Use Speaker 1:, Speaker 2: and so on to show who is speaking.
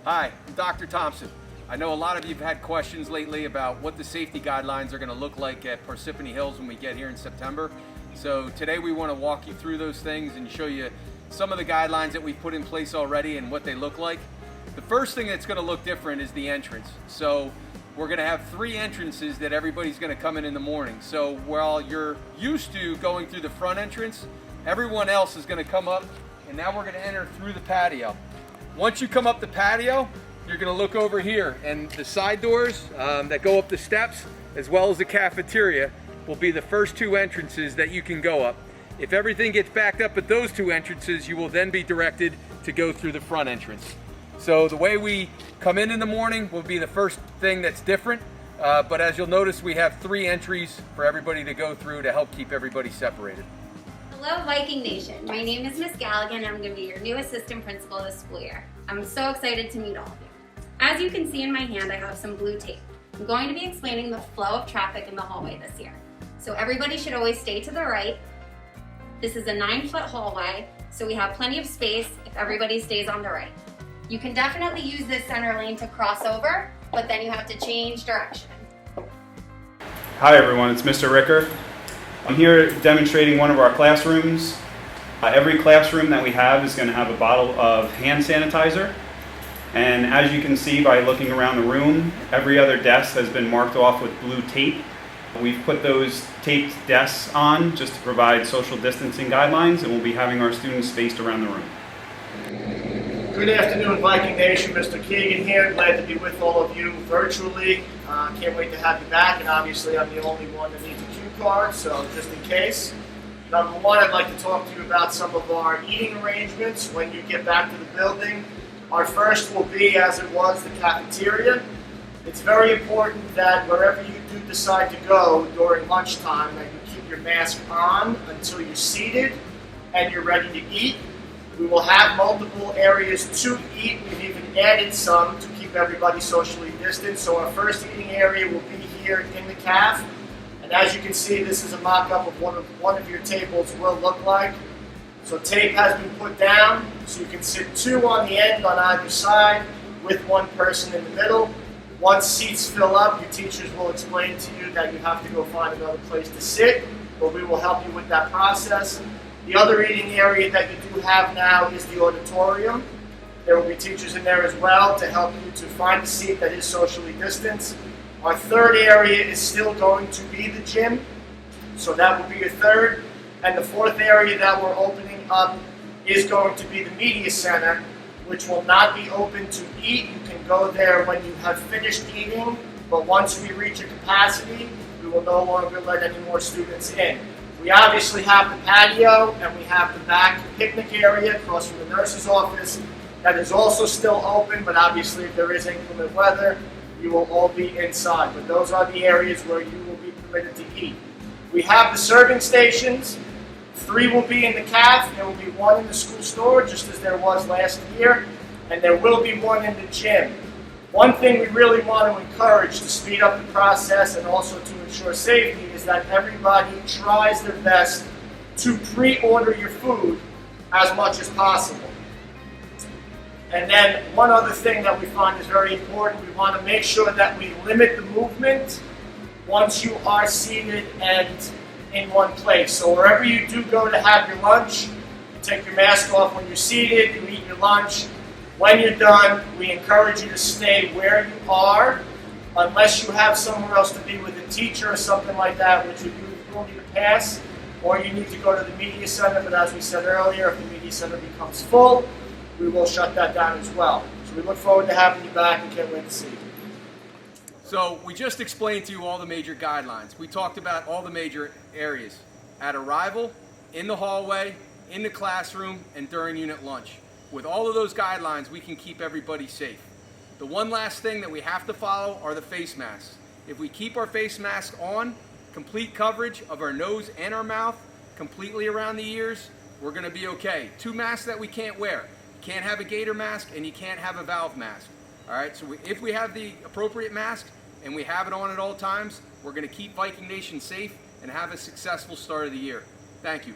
Speaker 1: Hi, I'm Dr. Thompson. I know a lot of you have had questions lately about what the safety guidelines are going to look like at Parsippany Hills when we get here in September. So today we want to walk you through those things and show you some of the guidelines that we've put in place already and what they look like. The first thing that's going to look different is the entrance. So we're going to have 3 entrances that everybody's going to come in the morning. So while you're used to going through the front entrance, everyone else is going to come up, and now we're going to enter through the patio. Once you come up the patio, you're going to look over here, and the side doors that go up the steps, as well as the cafeteria, will be the first 2 entrances that you can go up. If everything gets backed up at those 2 entrances, you will then be directed to go through the front entrance. So the way we come in the morning will be the first thing that's different, but as you'll notice, we have 3 entries for everybody to go through to help keep everybody separated.
Speaker 2: Hello Viking Nation, my name is Miss Galligan and I'm going to be your new assistant principal this school year. I'm so excited to meet all of you. As you can see in my hand, I have some blue tape. I'm going to be explaining the flow of traffic in the hallway this year. So everybody should always stay to the right. This is a 9-foot hallway, so we have plenty of space if everybody stays on the right. You can definitely use this center lane to cross over, but then you have to change direction.
Speaker 3: Hi everyone, it's Mr. Ricker. I'm here demonstrating one of our classrooms. Every classroom that we have is going to have a bottle of hand sanitizer. And as you can see by looking around the room, every other desk has been marked off with blue tape. We've put those taped desks on just to provide social distancing guidelines, and we'll be having our students spaced around the room.
Speaker 4: Good afternoon, Viking Nation. Mr. Keegan here. Glad to be with all of you virtually. Can't wait to have you back, and obviously I'm the only one that needs a cue card, so just in case. Number 1, I'd like to talk to you about some of our eating arrangements when you get back to the building. Our first will be, as it was, the cafeteria. It's very important that wherever you do decide to go during lunchtime, that you keep your mask on until you're seated and you're ready to eat. We will have multiple areas to eat. We've even added some to keep everybody socially distanced. So our first eating area will be here in the caf. And as you can see, this is a mock-up of one of your tables will look like. So tape has been put down, so you can sit 2 on the end on either side with 1 person in the middle. Once seats fill up, your teachers will explain to you that you have to go find another place to sit, but we will help you with that process. The other eating area that you do have now is the auditorium. There will be teachers in there as well to help you to find a seat that is socially distanced. Our third area is still going to be the gym, so that will be your third. And the 4th area that we're opening up is going to be the media center, which will not be open to eat. You can go there when you have finished eating, but once we reach a capacity, we will no longer let any more students in. We obviously have the patio, and we have the back picnic area across from the nurse's office that is also still open, but obviously if there is inclement weather, you will all be inside. But those are the areas where you will be permitted to eat. We have the serving stations. 3 will be in the caf. There will be 1 in the school store, just as there was last year, and there will be 1 in the gym. One thing we really want to encourage to speed up the process and also to ensure safety is that everybody tries their best to pre-order your food as much as possible. And then one other thing that we find is very important, we want to make sure that we limit the movement once you are seated and in one place. So wherever you do go to have your lunch, you take your mask off when you're seated, you eat your lunch. When you're done, we encourage you to stay where you are, unless you have somewhere else to be with a teacher or something like that, which you will need a pass, or you need to go to the media center. But as we said earlier, if the media center becomes full, we will shut that down as well. So we look forward to having you back and can't wait to see you.
Speaker 1: So we just explained to you all the major guidelines. We talked about all the major areas at arrival, in the hallway, in the classroom, and during unit lunch. With all of those guidelines, we can keep everybody safe. The one last thing that we have to follow are the face masks. If we keep our face mask on, complete coverage of our nose and our mouth, completely around the ears, we're going to be okay. 2 masks that we can't wear. You can't have a gator mask and you can't have a valve mask. All right, so if we have the appropriate mask and we have it on at all times, we're going to keep Viking Nation safe and have a successful start of the year. Thank you.